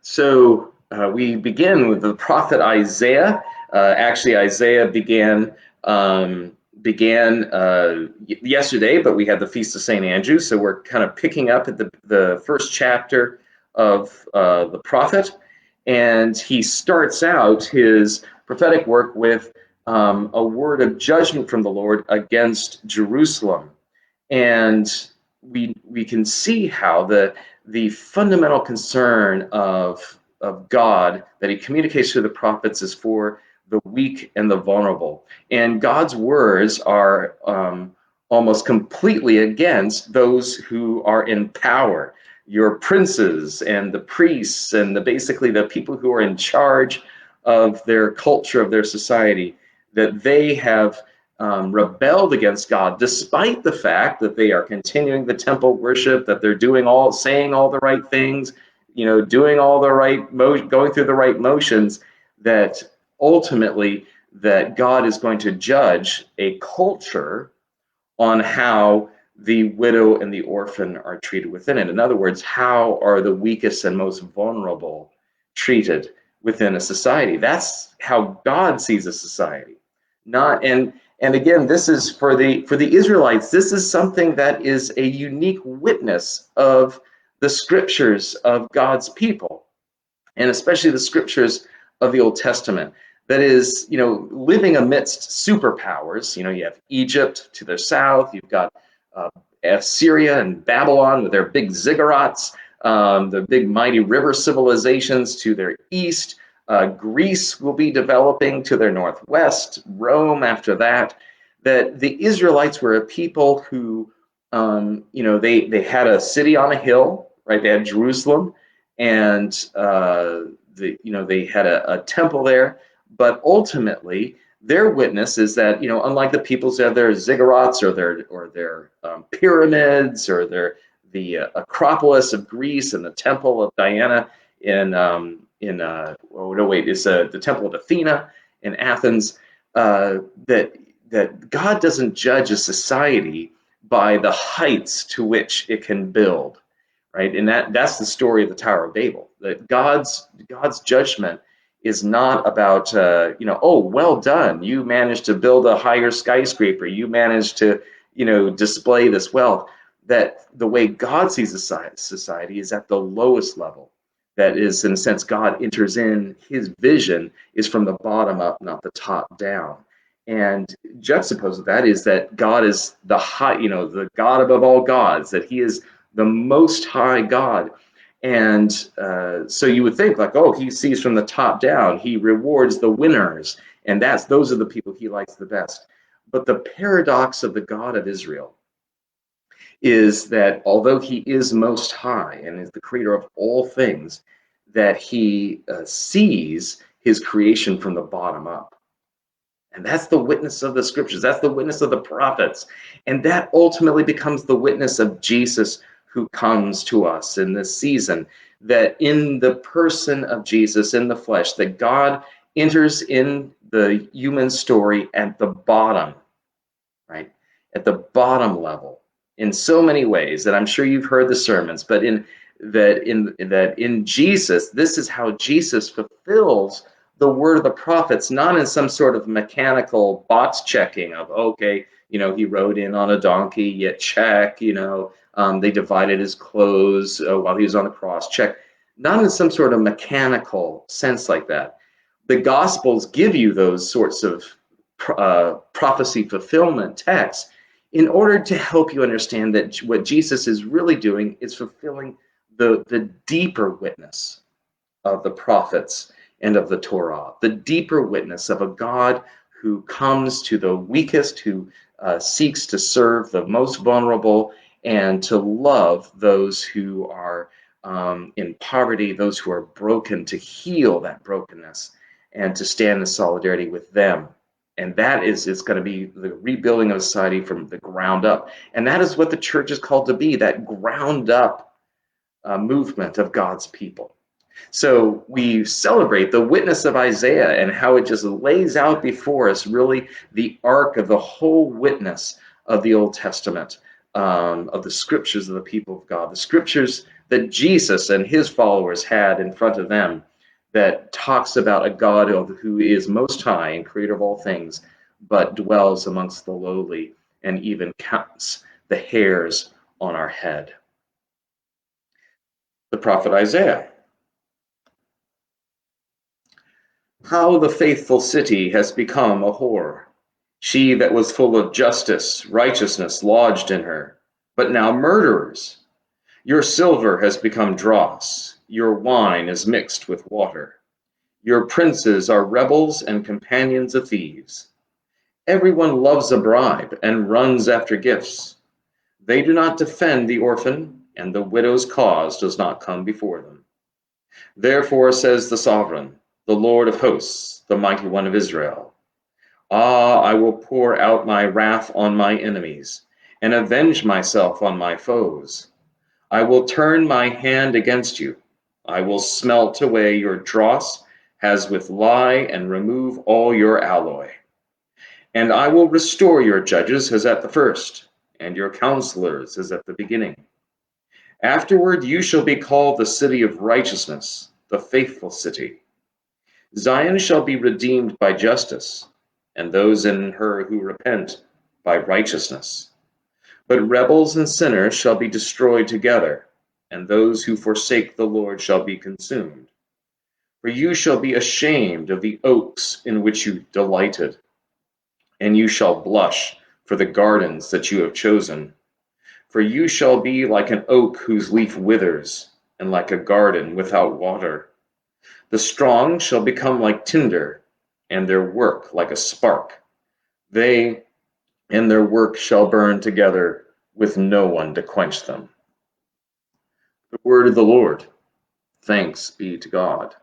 We begin with the prophet Isaiah. Actually, Isaiah began yesterday, but we had the Feast of St. Andrew, so we're kind of picking up at the first chapter of the prophet, and he starts out his prophetic work with a word of judgment from the Lord against Jerusalem. And we can see how the fundamental concern of God that he communicates to the prophets is for the weak and the vulnerable. And God's words are almost completely against those who are in power, your princes and the priests and basically the people who are in charge of their culture, of their society, that they have rebelled against God, despite the fact that they are continuing the temple worship, that they're saying all the right things, doing all the right, going through the right motions, that ultimately that God is going to judge a culture on how the widow and the orphan are treated within it. In other words, how are the weakest and most vulnerable treated within a society? That's how God sees a society. And again, this is for the Israelites, this is something that is a unique witness of the scriptures of God's people, and especially the scriptures of the Old Testament. That is, living amidst superpowers. You have Egypt to their south, you've got Assyria and Babylon with their big ziggurats, the big mighty river civilizations to their east. Greece will be developing to their northwest, Rome after that. That the Israelites were a people who, they had a city on a hill, right? They had Jerusalem, and they had a temple there. But ultimately, their witness is that, unlike the peoples that have their ziggurats or their pyramids or the Acropolis of Greece and the Temple of Diana it's the Temple of Athena in Athens, that God doesn't judge a society by the heights to which it can build, right? And that's the story of the Tower of Babel. That God's judgment is not about oh, well done, you managed to build a higher skyscraper, you managed to display this wealth. That the way God sees a society is at the lowest level. That is, in a sense, God enters in, his vision is from the bottom up, not the top down. And juxtaposed with that is that God is the high, the God above all gods, that he is the most high God. And so you would think like, oh, he sees from the top down, he rewards the winners, and those are the people he likes the best. But the paradox of the God of Israel is that although he is most high and is the creator of all things, that he sees his creation from the bottom up. And that's the witness of the scriptures. That's the witness of the prophets. And that ultimately becomes the witness of Jesus, who comes to us in this season, that in the person of Jesus, in the flesh, that God enters in the human story at the bottom, right? At the bottom level, in so many ways that I'm sure you've heard the sermons, but in Jesus, this is how Jesus fulfills the word of the prophets, not in some sort of mechanical box checking of, okay, he rode in on a donkey, yet check, they divided his clothes while he was on the cross, check. Not in some sort of mechanical sense like that. The Gospels give you those sorts of prophecy fulfillment texts in order to help you understand that what Jesus is really doing is fulfilling the deeper witness of the prophets and of the Torah, the deeper witness of a God who comes to the weakest, who seeks to serve the most vulnerable and to love those who are in poverty, those who are broken, to heal that brokenness and to stand in solidarity with them. And that is going to be the rebuilding of society from the ground up. And that is what the church is called to be, that ground up movement of God's people. So we celebrate the witness of Isaiah and how it just lays out before us really the arc of the whole witness of the Old Testament, of the scriptures of the people of God, the scriptures that Jesus and his followers had in front of them, that talks about a God who is most high and creator of all things, but dwells amongst the lowly and even counts the hairs on our head. The prophet Isaiah. How the faithful city has become a whore, she that was full of justice, righteousness lodged in her, but now murderers. Your silver has become dross, your wine is mixed with water. Your princes are rebels and companions of thieves. Everyone loves a bribe and runs after gifts. They do not defend the orphan, and the widow's cause does not come before them. Therefore says the sovereign, the Lord of hosts, the mighty one of Israel, Ah, I will pour out my wrath on my enemies, and avenge myself on my foes. I will turn my hand against you. I will smelt away your dross as with lye, and remove all your alloy. And I will restore your judges as at the first, and your counselors as at the beginning. Afterward you shall be called the city of righteousness, the faithful city. Zion shall be redeemed by justice, and those in her who repent by righteousness. But rebels and sinners shall be destroyed together, and those who forsake the Lord shall be consumed. For you shall be ashamed of the oaks in which you delighted, and you shall blush for the gardens that you have chosen. For you shall be like an oak whose leaf withers, and like a garden without water. The strong shall become like tinder, and their work like a spark. They and their work shall burn together, with no one to quench them. The word of the Lord. Thanks be to God.